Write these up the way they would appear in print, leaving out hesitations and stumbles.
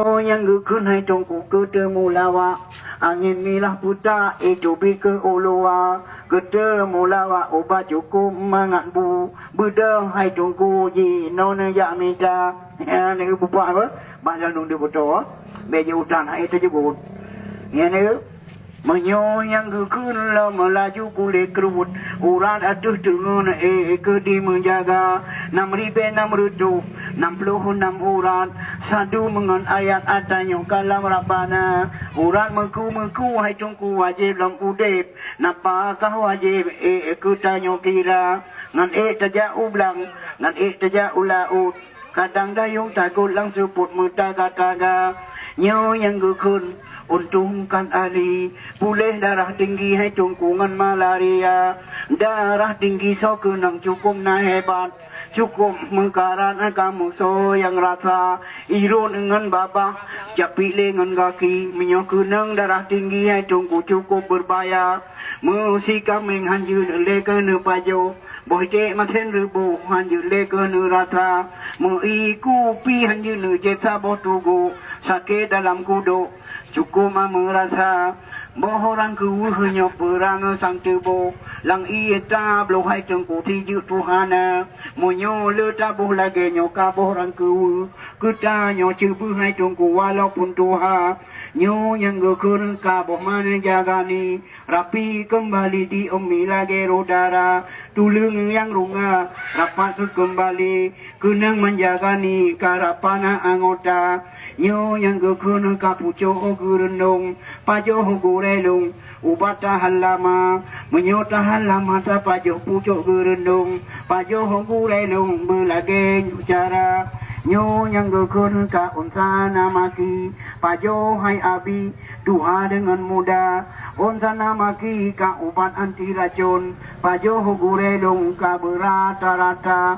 yang gukun hai tongku ke mulawa angin milah puta itu bi ke olowa ke mulawa obat cukup mangat bu bedang hai tongku ji nona ya minta ya ni bupa apa banyak nung di boto beje utan hai itu juga ya ni menyo yang gukun la melaju kulit kerut urat aduh dengan ke di menjaga 6,666 urat sadu mengon ayat atanya kalam rabbana urat mengku hai tungku wajib lam udip napakah wajib kutanya kira ngan taja ublang ngan taja ulaut kadang dayung takut lang suput mutaga-taga nyo yang gukun untungkan ali pulih darah tinggi hai tungkungan malaria darah tinggi so kenang cukup na hebat cukup mengkaran kamu so yang rasa irun dengan baba japi lengan kaki minyak kenang darah tinggi hai tungku cukup berbahaya musika menghanjur le kena pajo boy te maten ribu hanjur le kena rasa mengiku pi hanjur le jeta botugo sakit dalam kudo cukup merasa bohorang keuhnya perang sang tebo lang ieta blo hai tengku tiju Tuhana monyo le tabuh lagi nyo kabohorang keu kita nyo cebu hai tengku walaupun Tuhan nyo yang gekun kaboh mana jagani rapi kembali di umi lagi rodara tulung yang runga rapat kembali kenang menjagani karapana anggota nyo yang gekun kapuco gurundung pajo gurelung ubat tahan lama menyo tahan lama ta pajo pucuk gerendung pajo gurelung belage cara nyo yang gekun ka unsana maki pajo hai abi duha dengan muda unsana maki ka ubat anti racun pajo gurelung ka berata-rata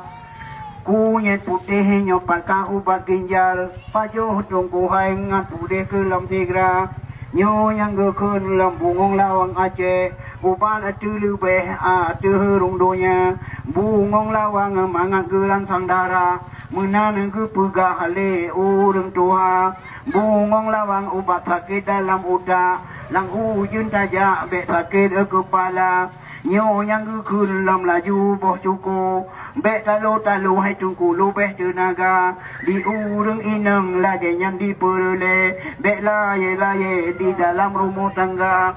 kunyet putih nyopat ka ubat ginjal pajo tungku hai ngat putih ke lam tigra nyo yang gekun lam bungong lawang Aceh ubat atu lubeh atu herung donya bungong lawang mangat gelang sandara menan ke pegah le urang tua bungong lawang ubat sakit dalam udak lang ujun tajak be sakit kepala nyo yang gekun lam laju boh cukup Bek talo hai tungku lubeh tenaga di urung inang lagi yang diperoleh bek laye di dalam rumah tangga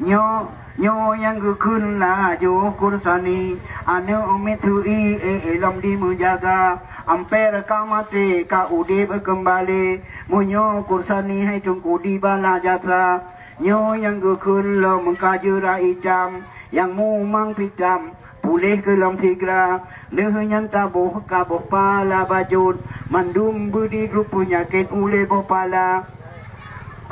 nyo yang gekun laju kursani ane umitui elam di menjaga amper kamate ka udip kembali munyo kursani hai tungku di bala jasa nyo yang gekun lo mengkajura ijam yang mumang pitam pulih ke lam tigra lehenyan tabuh kabuh pala bajut mandum budi grup penyakit ule bopala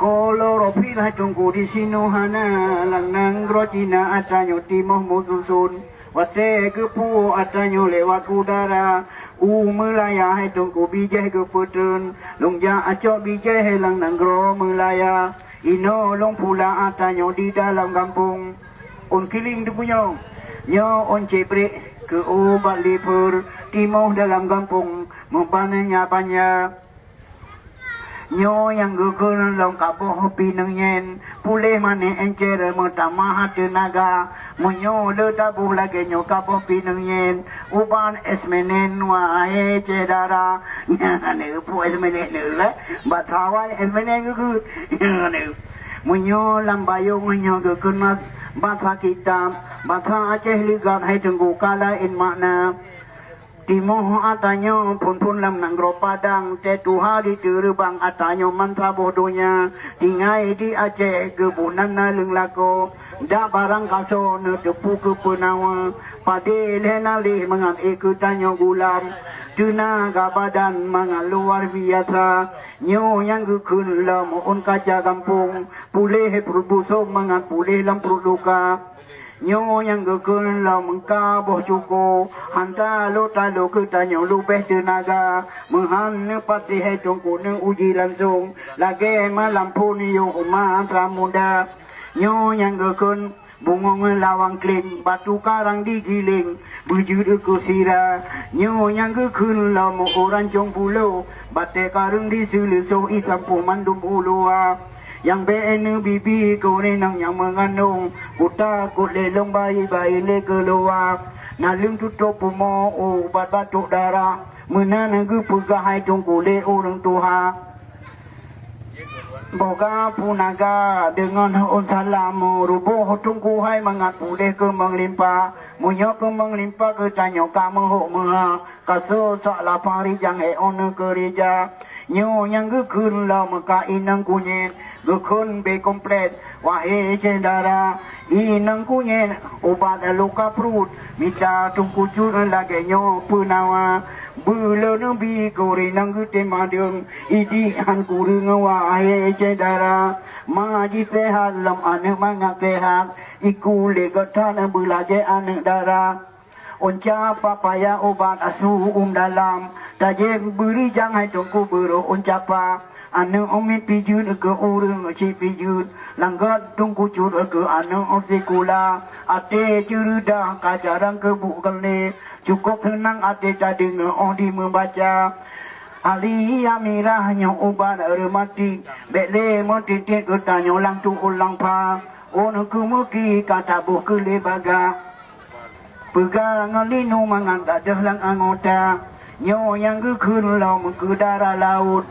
koloropi lah tunggu di sinuhana lang nang grojina atanyo timoh mususun wate ke puo atanyo lewat udara melaya hai tunggu bijeh ke petun longja acok bijeh lang nang gro melaya ino long pula atanyo di dalam kampung on kiling tu punya nyo on ceprek ke obat liver timoh dalam kampung mempanenya banyak nyo yang gekun long kaboh pinengyen pulih mane encer metamah tenaga monyo le tabuh lagi nyo kaboh pinengyen uban esmenen wae cedara ne pu esmenen le batawai esmenen geku ne monyo lambayong nyo gekun mas bata kitab bata Aceh ligat hai tenggu kala in makna timoh atanyo pun lam nang gro padang te tuhari terbang atanyo mantra bodonya tingai di Aceh kebunan na leng lako da barang kaso ne tepu ke penawa pade lena le mangan ikutanyo gulam tenaga badan mangan luar biasa nyo yang gekun lam on kaca kampung pulih produso mangan pulih lam produka nyo yang gekun lam kaboh cuko hanta lo talo ketanyo lubeh tenaga menghan pati hai tungku ne uji langsung lagi malam pun yo mantra muda nyo yang gekun bunga lawang kling batu karang digiling bujur ku sira nyo yang ke kun la mo orang jong pulo bate karung di sulu so ikan pumandum ulua yang bene bibi ko ni nang yang mengandung kuta ku lelong bayi le keluar nalung tutup pumo obat batuk darah menana gu pegahai jong kule orang tuha boga punaga dengan on salam rubuh tungku hai mangat pulih ke menglimpah munyo ke menglimpah ke tanyo kamu ho ma kaso sak lapari jang on ke reja nyo yang ge kun la maka inang kunyen ge kun be komplit wahe cendara inang kunyen obat luka perut minta tungku cur lagi nyo punawa bula nabi kore nang te madung idi han kurung wa ai cedara maji sehat lam ane manga sehat iku le gatan bula je ane dara onca papaya obat asu dalam taje beri jangan tungku bero onca pa ane omi pijun ke urung ci pijun langgat tungku cur ke ane osikula ate curudah kajarang ke bukale cukup tenang ate tadi di membaca Ali amirahnya ubat remati bele mati ke tanyo lang tu ulang pa ono kumuki kata buh ke lebaga pegang linu mangan tak lang anggota nyo yang ke kun lau ke darah laut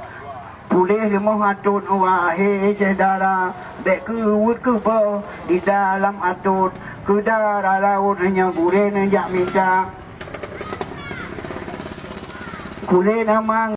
pulih lemah atut wahe cedara bek ke wud ke bo di dalam atut ke darah laut hanya buren jak minta kule namang